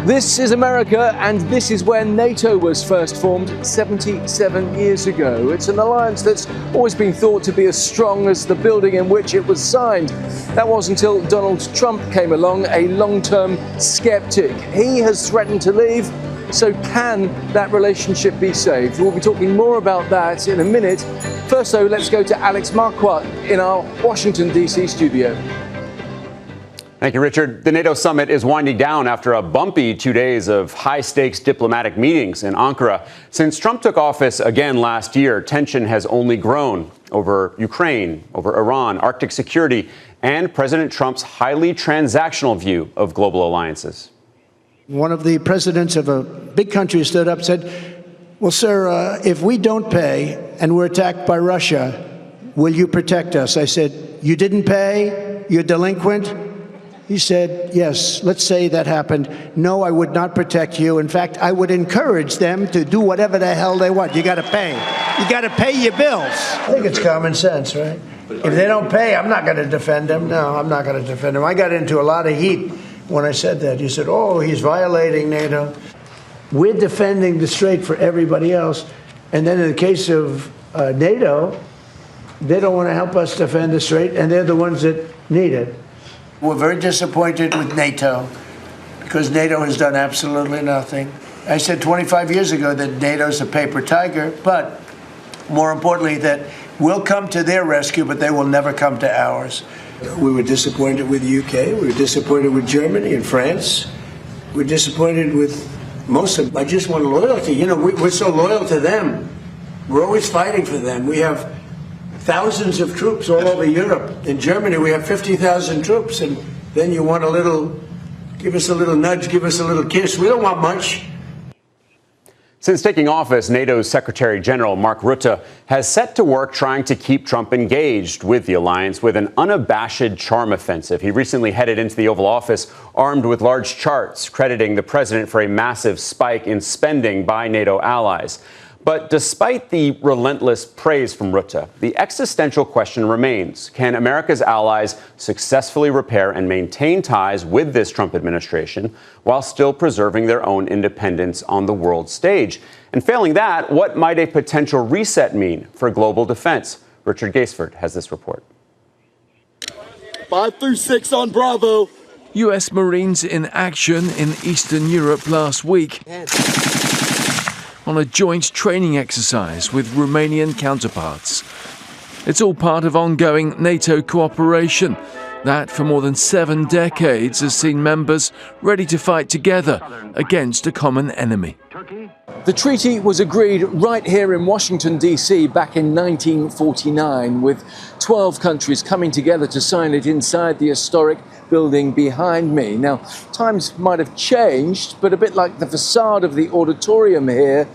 This is America, and this is where NATO was first formed 77 years ago. It's an alliance that's always been thought to be as strong as the building in which it was signed. That was until Donald Trump came along, a long-term skeptic. He has threatened to leave, so can that relationship be saved? We'll be talking more about that in a minute. First, though, let's go to Alex Marquardt in our Washington, D.C. studio. Thank you, Richard. The NATO summit is winding down after a bumpy 2 days of high-stakes diplomatic meetings in Ankara. Since Trump took office again last year, tension has only grown over Ukraine, over Iran, Arctic security, and President Trump's highly transactional view of global alliances. One of the presidents of a big country stood up and said, well, sir, if we don't pay and we're attacked by Russia, will you protect us? I said, you didn't pay? You're delinquent? He said, yes, let's say that happened. No, I would not protect you. In fact, I would encourage them to do whatever the hell they want. You got to pay. You got to pay your bills. I think it's common sense, right? If they don't pay, I'm not going to defend them. No, I'm not going to defend them. I got into a lot of heat when I said that. You said, oh, he's violating NATO. We're defending the strait for everybody else. And then in the case of NATO, they don't want to help us defend the strait, and they're the ones that need it. We're very disappointed with NATO because NATO has done absolutely nothing. I said 25 years ago that NATO's a paper tiger, but more importantly, that we'll come to their rescue, but they will never come to ours. We were disappointed with the UK. We were disappointed with Germany and France. We're disappointed with most of them. I just want loyalty. You know, we're so loyal to them. We're always fighting for them. We have thousands of troops all over Europe. In Germany, we have 50,000 troops. And then you want a little, give us a little nudge, give us a little kiss. We don't want much. Since taking office, NATO's Secretary General Mark Rutte has set to work trying to keep Trump engaged with the alliance with an unabashed charm offensive. He recently headed into the Oval Office armed with large charts, crediting the president for a massive spike in spending by NATO allies. But despite the relentless praise from Rutte, the existential question remains. Can America's allies successfully repair and maintain ties with this Trump administration while still preserving their own independence on the world stage? And failing that, what might a potential reset mean for global defense? Richard Gaisford has this report. 5 through 6 on Bravo. U.S. Marines in action in Eastern Europe last week on a joint training exercise with Romanian counterparts. It's all part of ongoing NATO cooperation that, for more than 7 decades, has seen members ready to fight together against a common enemy. The treaty was agreed right here in Washington, D.C. back in 1949, with 12 countries coming together to sign it inside the historic building behind me. Now, times might have changed, but a bit like the facade of the auditorium here,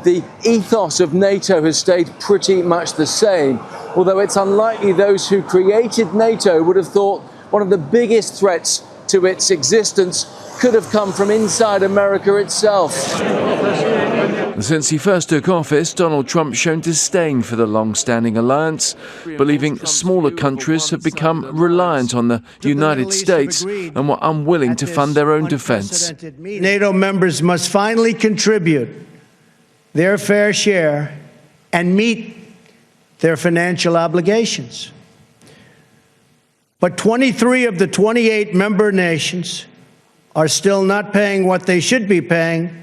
the ethos of NATO has stayed pretty much the same, although it's unlikely those who created NATO would have thought one of the biggest threats to its existence could have come from inside America itself. Since he first took office, Donald Trump's shown disdain for the long-standing alliance, believing smaller countries have become reliant on the United States and were unwilling to fund their own defense. NATO members must finally contribute their fair share and meet their financial obligations. But 23 of the 28 member nations are still not paying what they should be paying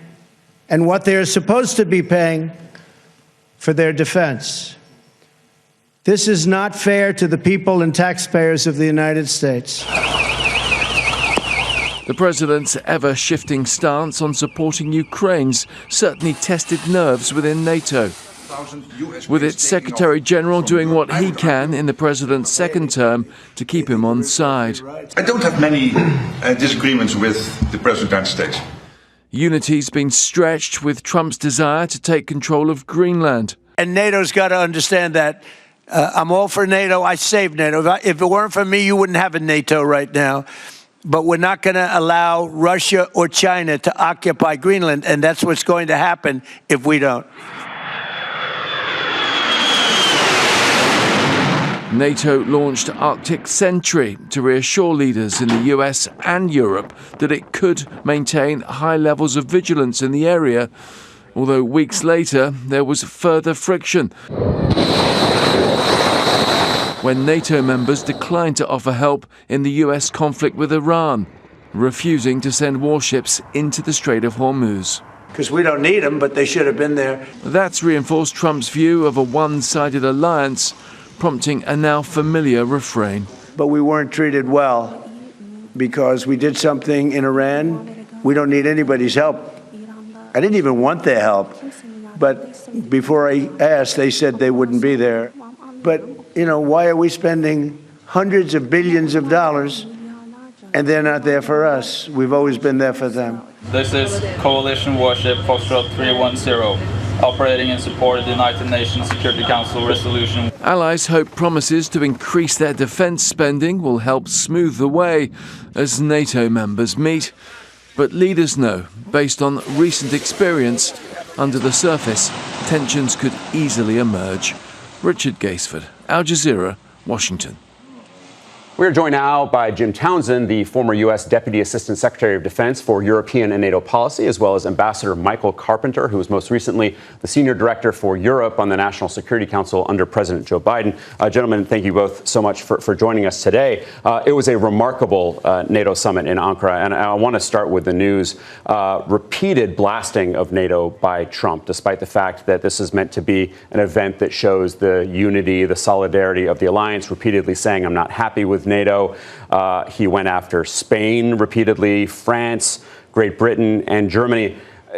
and what they are supposed to be paying for their defense. This is not fair to the people and taxpayers of the United States. The president's ever-shifting stance on supporting Ukraine's certainly tested nerves within NATO, with its Secretary General doing what he can in the president's second term to keep him on side. I don't have many disagreements with the President of the United States. Unity's been stretched with Trump's desire to take control of Greenland. And NATO's got to understand that. I'm all for NATO. I saved NATO. If it weren't for me, you wouldn't have a NATO right now. But we're not going to allow Russia or China to occupy Greenland, and that's what's going to happen if we don't. NATO launched Arctic Sentry to reassure leaders in the US and Europe that it could maintain high levels of vigilance in the area, although weeks later there was further friction when NATO members declined to offer help in the US conflict with Iran, refusing to send warships into the Strait of Hormuz. Because we don't need them, but they should have been there. That's reinforced Trump's view of a one-sided alliance, prompting a now familiar refrain. But we weren't treated well because we did something in Iran. We don't need anybody's help. I didn't even want their help. But before I asked, they said they wouldn't be there. But, you know, why are we spending hundreds of billions of dollars and they're not there for us? We've always been there for them. This is Coalition Warship Foxtrot 310. Operating in support of the United Nations Security Council resolution. Allies hope promises to increase their defence spending will help smooth the way as NATO members meet. But leaders know, based on recent experience, under the surface, tensions could easily emerge. Richard Gaisford, Al Jazeera, Washington. We are joined now by Jim Townsend, the former U.S. Deputy Assistant Secretary of Defense for European and NATO policy, as well as Ambassador Michael Carpenter, who was most recently the Senior Director for Europe on the National Security Council under President Joe Biden. Gentlemen, thank you both so much for joining us today. It was a remarkable NATO summit in Ankara, and I want to start with the news. Repeated blasting of NATO by Trump, despite the fact that this is meant to be an event that shows the unity, the solidarity of the alliance, repeatedly saying, I'm not happy with NATO. He went after Spain repeatedly, France, Great Britain, and Germany.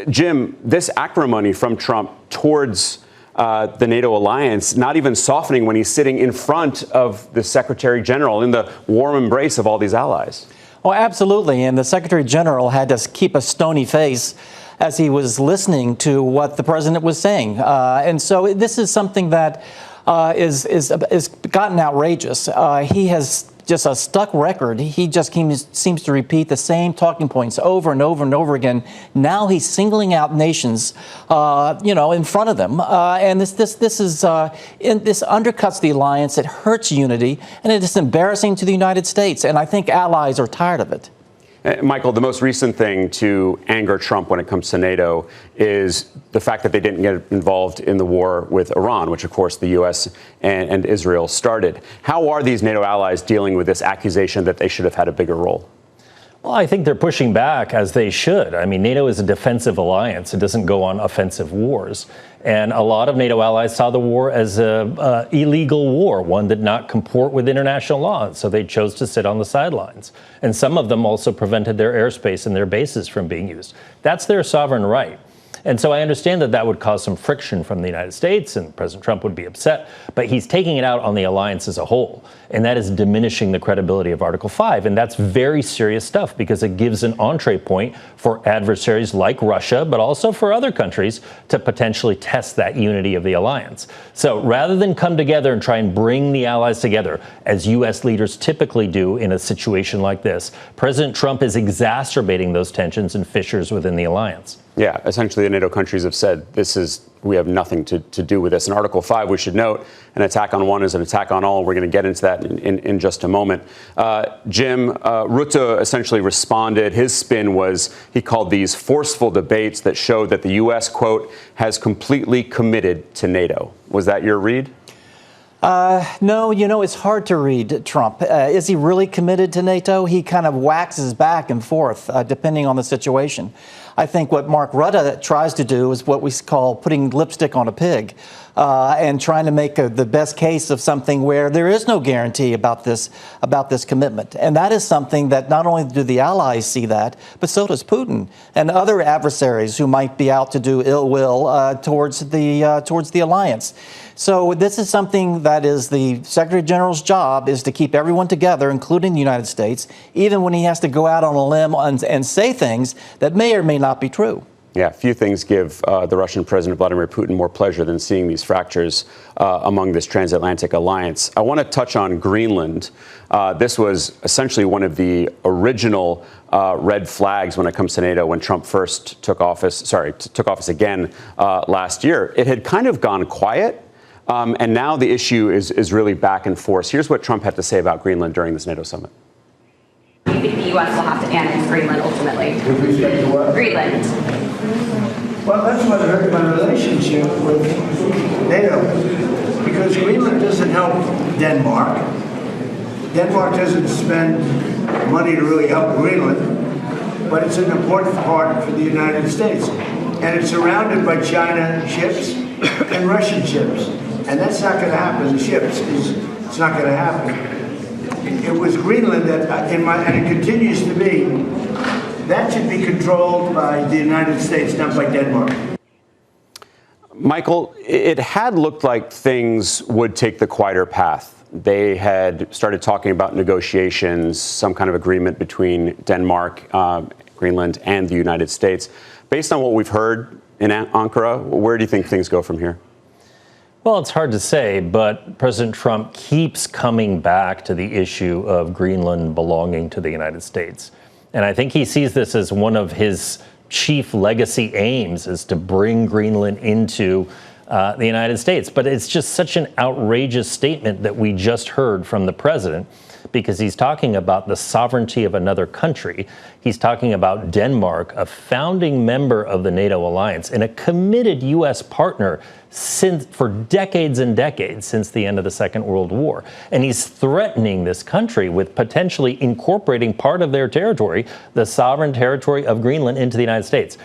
Jim, this acrimony from Trump towards the NATO alliance, not even softening when he's sitting in front of the Secretary General in the warm embrace of all these allies. Oh, absolutely. And the Secretary General had to keep a stony face as he was listening to what the president was saying. And so this is something that is gotten outrageous. He has just a stuck record. He just seems to repeat the same talking points over and over and over again. Now he's singling out nations, in front of them, and this undercuts the alliance. It hurts unity, and it is embarrassing to the United States. And I think allies are tired of it. Michael, the most recent thing to anger Trump when it comes to NATO is the fact that they didn't get involved in the war with Iran, which, of course, the U.S. and Israel started. How are these NATO allies dealing with this accusation that they should have had a bigger role? Well, I think they're pushing back, as they should. I mean, NATO is a defensive alliance. It doesn't go on offensive wars. And a lot of NATO allies saw the war as an illegal war, one that did not comport with international law. So they chose to sit on the sidelines. And some of them also prevented their airspace and their bases from being used. That's their sovereign right. And so I understand that that would cause some friction from the United States, and President Trump would be upset, but he's taking it out on the alliance as a whole. And that is diminishing the credibility of Article 5. And that's very serious stuff because it gives an entree point for adversaries like Russia, but also for other countries to potentially test that unity of the alliance. So rather than come together and try and bring the allies together, as U.S. leaders typically do in a situation like this, President Trump is exacerbating those tensions and fissures within the alliance. Yeah, essentially the NATO countries have said we have nothing to do with this. In Article 5, we should note, an attack on one is an attack on all. We're going to get into that in just a moment. Jim, Rutte essentially responded. His spin was he called these forceful debates that showed that the U.S., quote, has completely committed to NATO. Was that your read? No, it's hard to read Trump. Is he really committed to NATO? He kind of waxes back and forth, depending on the situation. I think what Mark Rutte tries to do is what we call putting lipstick on a pig and trying to make the best case of something where there is no guarantee about this commitment. And that is something that not only do the allies see that, but so does Putin and other adversaries who might be out to do ill will towards the alliance. So this is something that is the Secretary General's job, is to keep everyone together, including the United States, even when he has to go out on a limb and say things that may or may not be true. Yeah, few things give the Russian President Vladimir Putin more pleasure than seeing these fractures among this transatlantic alliance. I want to touch on Greenland. This was essentially one of the original red flags when it comes to NATO when Trump first took office again last year. It had kind of gone quiet. And now the issue is really back and forth. Here's what Trump had to say about Greenland during this NATO summit. Do you think the U.S. will have to annex Greenland ultimately? With respect to what? Greenland. Well, that's what hurt my relationship with NATO, because Greenland doesn't help Denmark. Denmark doesn't spend money to really help Greenland, but it's an important part for the United States. And it's surrounded by China ships and Russian ships. And that's not going to happen. The ships, it's not going to happen. It was Greenland that, and it continues to be, that should be controlled by the United States, not by Denmark. Michael, it had looked like things would take the quieter path. They had started talking about negotiations, some kind of agreement between Denmark, Greenland, and the United States. Based on what we've heard in Ankara, where do you think things go from here? Well, it's hard to say, but President Trump keeps coming back to the issue of Greenland belonging to the United States. And I think he sees this as one of his chief legacy aims, is to bring Greenland into the United States. But it's just such an outrageous statement that we just heard from the president, because he's talking about the sovereignty of another country. He's talking about Denmark, a founding member of the NATO alliance and a committed U.S. partner for decades and decades since the end of the Second World War. And he's threatening this country with potentially incorporating part of their territory, the sovereign territory of Greenland, into the United States.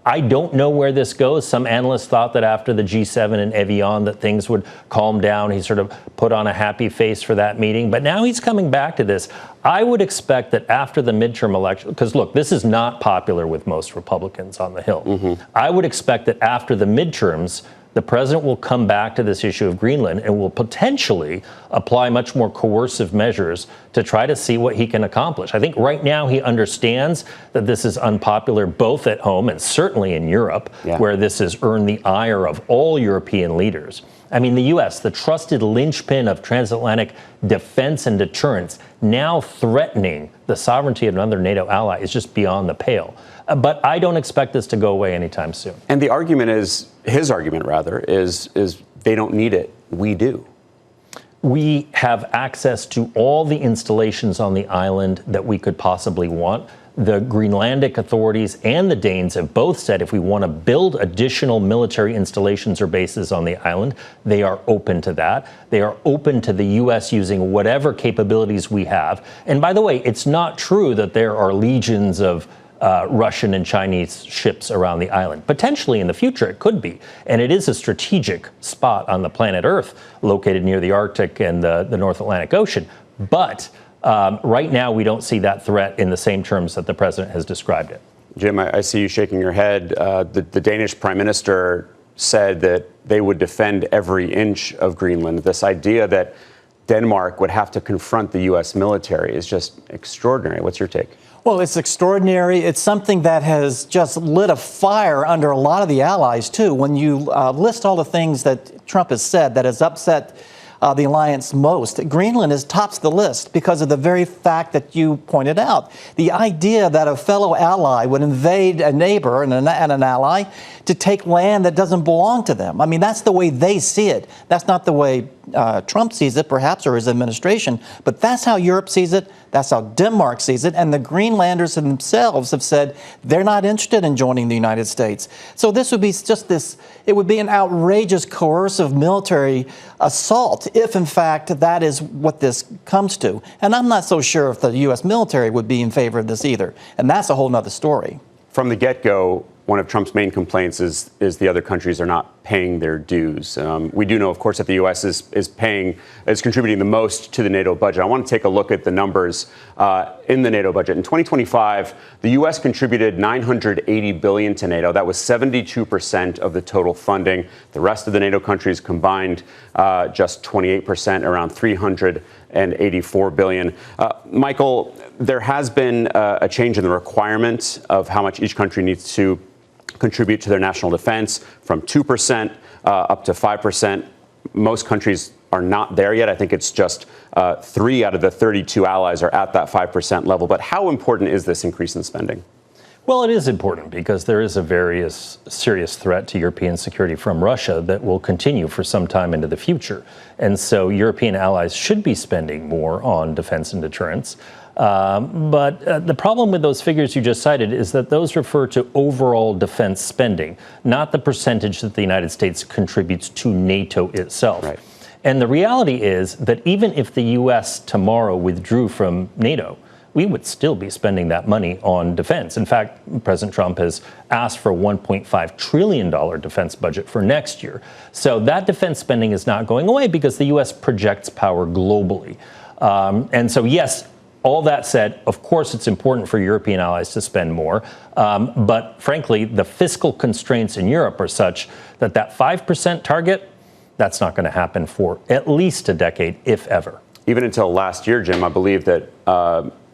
I don't know where this goes. Some analysts thought that after the G7 in Evian that things would calm down. He sort of put on a happy face for that meeting. But now he's coming back to this. I would expect that after the midterm election, because look, this is not popular with most Republicans on the Hill. I would expect that after the midterms, the president will come back to this issue of Greenland and will potentially apply much more coercive measures to try to see what he can accomplish. I think right now he understands that this is unpopular both at home and certainly in Europe, where this has earned the ire of all European leaders. I mean, the U.S., the trusted linchpin of transatlantic defense and deterrence, now threatening the sovereignty of another NATO ally is just beyond the pale. But I don't expect this to go away anytime soon. And the argument is, his argument rather, is they don't need it. We do. We have access to all the installations on the island that we could possibly want. The Greenlandic authorities and the Danes have both said if we want to build additional military installations or bases on the island, they are open to that. They are open to the U.S. using whatever capabilities we have. And by the way, it's not true that there are legions of Russian and Chinese ships around the island. Potentially in the future it could be. And it is a strategic spot on the planet Earth, located near the Arctic and the North Atlantic Ocean. But right now we don't see that threat in the same terms that the president has described it. Jim, I see you shaking your head. The Danish prime minister said that they would defend every inch of Greenland. This idea that Denmark would have to confront the U.S. military is just extraordinary. What's your take? Well, it's extraordinary. It's something that has just lit a fire under a lot of the allies, too. When you list all the things that Trump has said that has upset the alliance most, Greenland tops the list because of the very fact that you pointed out. The idea that a fellow ally would invade a neighbor and an ally to take land that doesn't belong to them. I mean, that's the way they see it. That's not the way Trump sees it, perhaps, or his administration, but that's how Europe sees it. That's how Denmark sees it. And the Greenlanders themselves have said they're not interested in joining the United States. So this would be just this, it would be an outrageous coercive military assault if, in fact, that is what this comes to. And I'm not so sure if the U.S. military would be in favor of this either. And that's a whole nother story. From the get-go, one of Trump's main complaints is the other countries are not paying their dues. We do know, of course, that the U.S. is contributing the most to the NATO budget. I want to take a look at the numbers in the NATO budget. In 2025, the U.S. contributed $980 billion to NATO. That was 72% of the total funding. The rest of the NATO countries combined just 28%, around $384 billion. Michael, there has been a change in the requirement of how much each country needs to contribute to their national defense from 2% up to 5%. Most countries are not there yet. I think it's just 3 out of the 32 allies are at that 5% level. But how important is this increase in spending? Well, it is important because there is a very serious threat to European security from Russia that will continue for some time into the future. And so European allies should be spending more on defense and deterrence. But the problem with those figures you just cited is that those refer to overall defense spending, not the percentage that the United States contributes to NATO itself. Right. And the reality is that even if the U.S. tomorrow withdrew from NATO, we would still be spending that money on defense. In fact, President Trump has asked for a $1.5 trillion defense budget for next year. So that defense spending is not going away because the U.S. projects power globally. And so, yes, all that said, of course, it's important for European allies to spend more. But frankly, the fiscal constraints in Europe are such that that 5% target, that's not going to happen for at least a decade, if ever. Even until last year, Jim, I believe that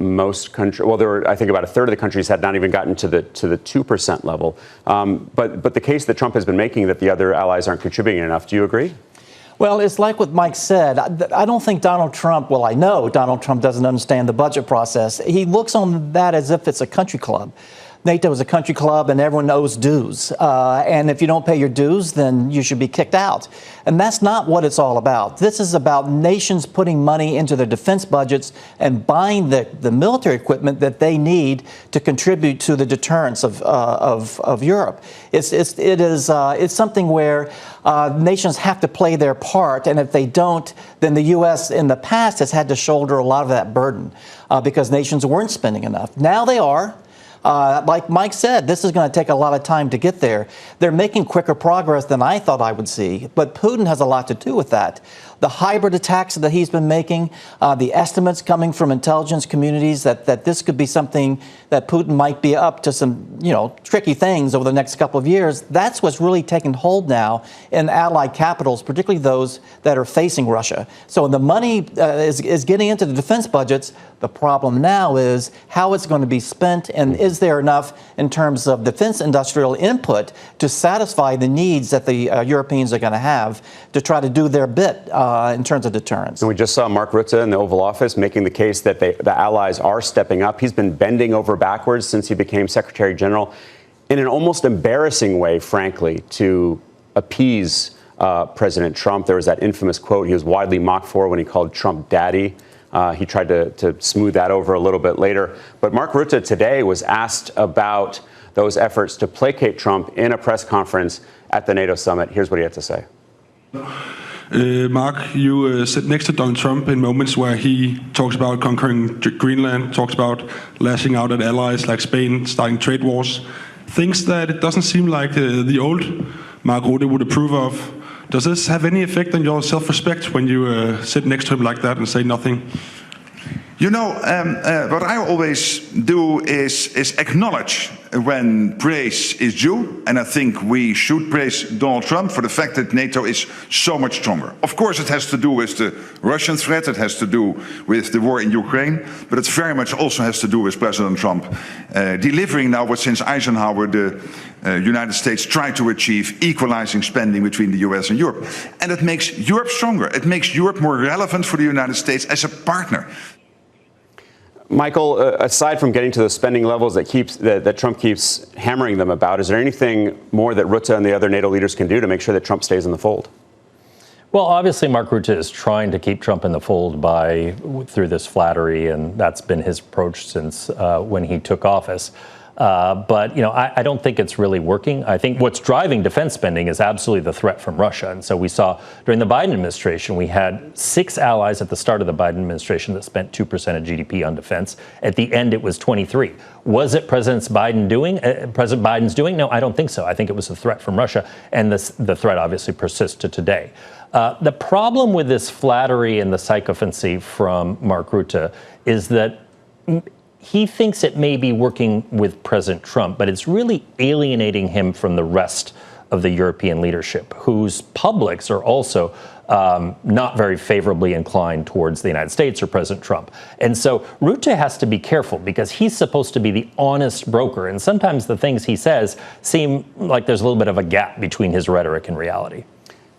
most countries, well, there were, I think about a third of the countries had not even gotten to the 2% level. But the case that Trump has been making that the other allies aren't contributing enough, do you agree? Well, it's like what Mike said. I don't think Donald Trump, well, I know Donald Trump doesn't understand the budget process. He looks on that as if it's a country club. NATO is a country club and everyone owes dues. And if you don't pay your dues, then you should be kicked out. And that's not what it's all about. This is about nations putting money into their defense budgets and buying the military equipment that they need to contribute to the deterrence of Europe. It's something where nations have to play their part. And if they don't, then the U.S. in the past has had to shoulder a lot of that burden because nations weren't spending enough. Now they are. Like Mike said, this is going to take a lot of time to get there. They're making quicker progress than I thought I would see, but Putin has a lot to do with that. The hybrid attacks that he's been making, the estimates coming from intelligence communities that this could be something that Putin might be up to some, tricky things over the next couple of years. That's what's really taken hold now in allied capitals, particularly those that are facing Russia. So the money is getting into the defense budgets. The problem now is how it's going to be spent, and is there enough in terms of defense industrial input to satisfy the needs that the Europeans are going to have to try to do their bit in terms of deterrence. And we just saw Mark Rutte in the Oval Office making the case that the allies are stepping up. He's been bending over backwards since he became Secretary General in an almost embarrassing way, frankly, to appease President Trump. There was that infamous quote he was widely mocked for when he called Trump daddy. He tried to smooth that over a little bit later. But Mark Rutte today was asked about those efforts to placate Trump in a press conference at the NATO summit. Here's what he had to say. Mark, you sit next to Donald Trump in moments where he talks about conquering Greenland, talks about lashing out at allies like Spain, starting trade wars, things that it doesn't seem like the old Mark Rutte would approve of. Does this have any effect on your self-respect when you sit next to him like that and say nothing? What I always do is acknowledge when praise is due, and I think we should praise Donald Trump for the fact that NATO is so much stronger. Of course, it has to do with the Russian threat, it has to do with the war in Ukraine, but it very much also has to do with President Trump delivering now what since Eisenhower the United States tried to achieve, equalizing spending between the US and Europe. And it makes Europe stronger. It makes Europe more relevant for the United States as a partner. Michael, aside from getting to the spending levels that Trump keeps hammering them about, is there anything more that Rutte and the other NATO leaders can do to make sure that Trump stays in the fold? Well, obviously, Mark Rutte is trying to keep Trump in the fold through this flattery, and that's been his approach since when he took office. But, I don't think it's really working. I think what's driving defense spending is absolutely the threat from Russia. And so we saw during the Biden administration, we had 6 allies at the start of the Biden administration that spent 2% of GDP on defense. At the end, it was 23. Was it President Biden's doing? No, I don't think so. I think it was a threat from Russia. And the threat obviously persists to today. The problem with this flattery and the sycophancy from Mark Rutte is that he thinks it may be working with President Trump, but it's really alienating him from the rest of the European leadership, whose publics are also not very favorably inclined towards the United States or President Trump. And so Rutte has to be careful because he's supposed to be the honest broker. And sometimes the things he says seem like there's a little bit of a gap between his rhetoric and reality.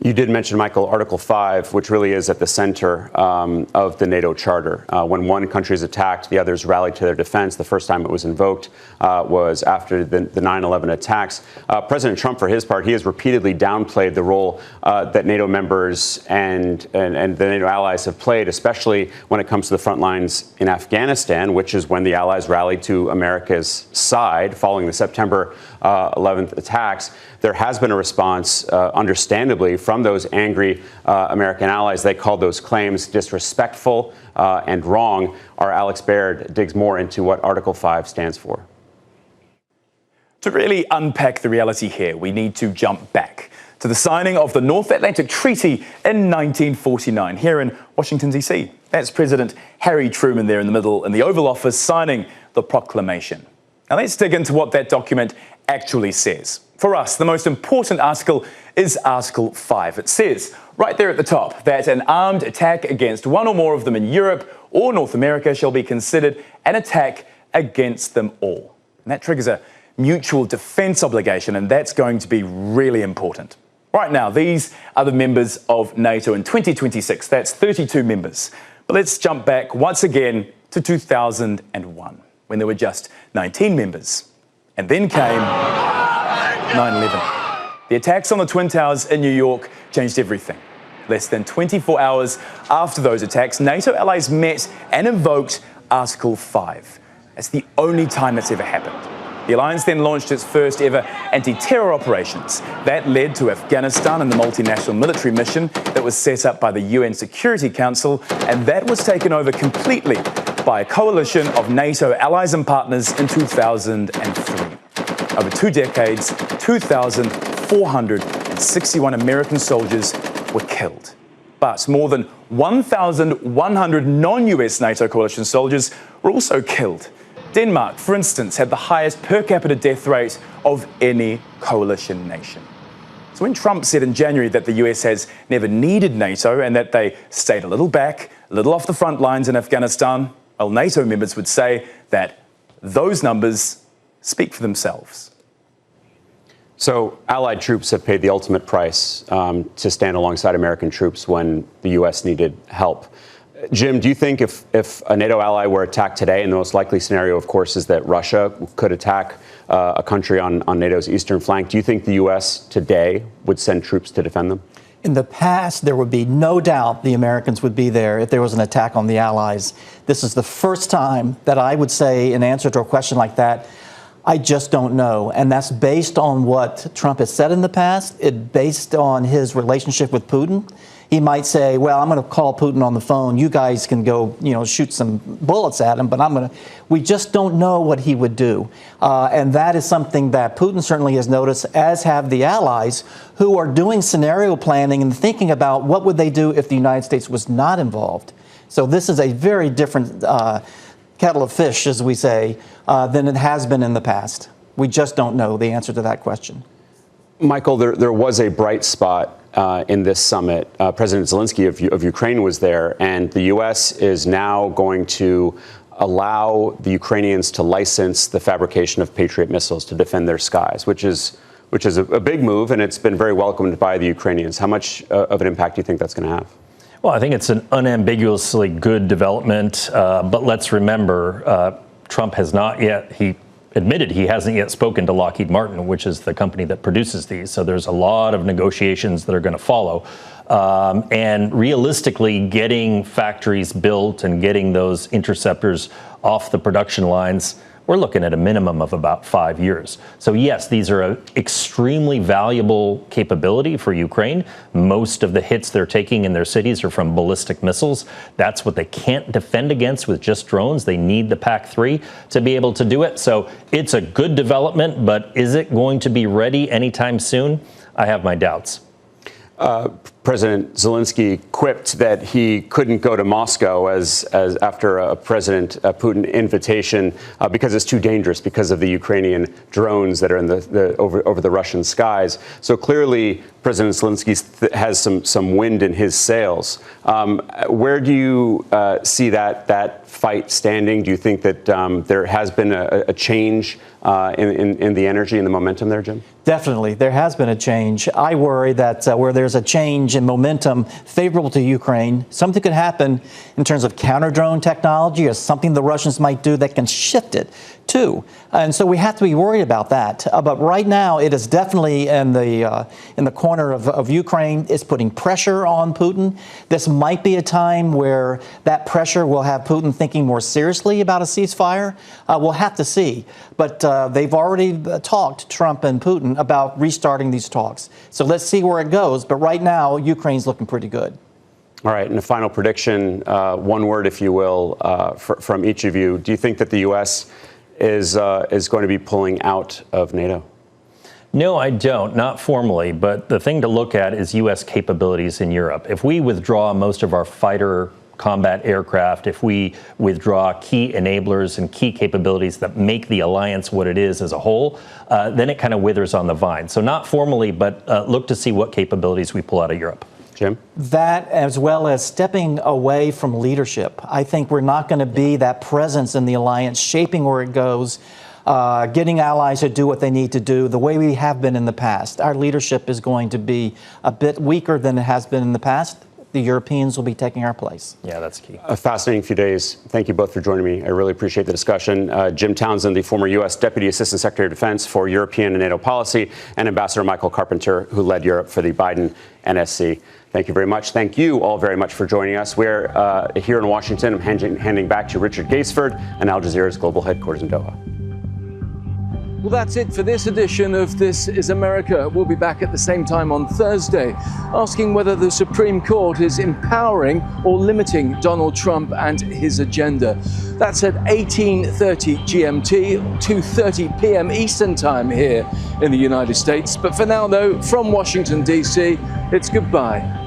You did mention, Michael, Article 5, which really is at the center of the NATO Charter. When one country is attacked, the others rally to their defense. The first time it was invoked was after the 9/11 attacks. President Trump, for his part, he has repeatedly downplayed the role that NATO members and the NATO allies have played, especially when it comes to the front lines in Afghanistan, which is when the allies rallied to America's side following the September 11th attacks. There has been a response, understandably, from those angry American allies. They called those claims disrespectful and wrong. Our Alex Baird digs more into what Article 5 stands for. To really unpack the reality here, we need to jump back to the signing of the North Atlantic Treaty in 1949 here in Washington, D.C. That's President Harry Truman there in the middle in the Oval Office signing the proclamation. Now let's dig into what that document actually says. For us, the most important article is Article 5. It says right there at the top that an armed attack against one or more of them in Europe or North America shall be considered an attack against them all. And that triggers a mutual defense obligation, and that's going to be really important. Right now, these are the members of NATO in 2026. That's 32 members. But let's jump back once again to 2001, when there were just 19 members. And then came 9/11. The attacks on the Twin Towers in New York changed everything. Less than 24 hours after those attacks, NATO allies met and invoked Article 5. It's the only time that's ever happened. The alliance then launched its first ever anti-terror operations. That led to Afghanistan and the multinational military mission that was set up by the UN Security Council, and that was taken over completely by a coalition of NATO allies and partners in 2003. Over 2 decades, 2,461 American soldiers were killed. But more than 1,100 non-US NATO coalition soldiers were also killed. Denmark, for instance, had the highest per capita death rate of any coalition nation. So when Trump said in January that the US has never needed NATO and that they stayed a little back, a little off the front lines in Afghanistan, well, NATO members would say that those numbers speak for themselves. So Allied troops have paid the ultimate price to stand alongside American troops when the U.S. needed help. Jim, do you think if a NATO ally were attacked today, and the most likely scenario, of course, is that Russia could attack a country on NATO's eastern flank, do you think the U.S. today would send troops to defend them? In the past, there would be no doubt the Americans would be there if there was an attack on the Allies. This is the first time that I would say, in answer to a question like that, I just don't know. And that's based on what Trump has said in the past. It's based on his relationship with Putin. He might say, well, I'm going to call Putin on the phone. You guys can go, shoot some bullets at him, but we just don't know what he would do. And that is something that Putin certainly has noticed, as have the allies, who are doing scenario planning and thinking about what would they do if the United States was not involved. So this is a very different kettle of fish, as we say, than it has been in the past. We just don't know the answer to that question. Michael, there was a bright spot in this summit. President Zelensky of Ukraine was there, and the U.S. is now going to allow the Ukrainians to license the fabrication of Patriot missiles to defend their skies, which is a big move, and it's been very welcomed by the Ukrainians. How much of an impact do you think that's going to have? Well, I think it's an unambiguously good development, but let's remember, Trump has not yet, he admitted he hasn't yet spoken to Lockheed Martin, which is the company that produces these. So there's a lot of negotiations that are going to follow. And realistically, getting factories built and getting those interceptors off the production lines, we're looking at a minimum of about 5 years. So yes, these are an extremely valuable capability for Ukraine. Most of the hits they're taking in their cities are from ballistic missiles. That's what they can't defend against with just drones. They need the PAC-3 to be able to do it. So it's a good development, but is it going to be ready anytime soon? I have my doubts. President Zelensky quipped that he couldn't go to Moscow as after a President Putin invitation because it's too dangerous because of the Ukrainian drones that are in over the Russian skies. So clearly, President Zelensky has some wind in his sails. Where do you see that fight standing? Do you think that there has been a change in the energy and the momentum there, Jim? Definitely. There has been a change. I worry that where there's a change in momentum favorable to Ukraine, something could happen in terms of counter-drone technology or something the Russians might do that can shift it too. And so we have to be worried about that. But right now, it is definitely in the corner of Ukraine. It's putting pressure on Putin. This might be a time where that pressure will have Putin thinking more seriously about a ceasefire. We'll have to see. But they've already talked, Trump and Putin, about restarting these talks. So let's see where it goes. But right now, Ukraine's looking pretty good. All right. And a final prediction, one word, if you will, from each of you. Do you think that the U.S. is going to be pulling out of NATO? No, I don't, not formally. But the thing to look at is U.S. capabilities in Europe. If we withdraw most of our fighter combat aircraft, if we withdraw key enablers and key capabilities that make the alliance what it is as a whole, then it kind of withers on the vine. So not formally, but look to see what capabilities we pull out of Europe. Jim? That, as well as stepping away from leadership. I think we're not going to be that presence in the alliance, shaping where it goes, getting allies to do what they need to do the way we have been in the past. Our leadership is going to be a bit weaker than it has been in the past. The Europeans will be taking our place. Yeah, that's key. A fascinating few days. Thank you both for joining me. I really appreciate the discussion. Jim Townsend, the former U.S. Deputy Assistant Secretary of Defense for European and NATO policy, and Ambassador Michael Carpenter, who led Europe for the Biden NSC. Thank you very much. Thank you all very much for joining us. We're here in Washington. I'm handing back to Richard Gaisford and Al Jazeera's global headquarters in Doha. Well, that's it for this edition of This is America. We'll be back at the same time on Thursday, asking whether the Supreme Court is empowering or limiting Donald Trump and his agenda. That's at 18:30 GMT, 2:30 p.m. Eastern Time here in the United States. But for now, though, from Washington, D.C., it's goodbye.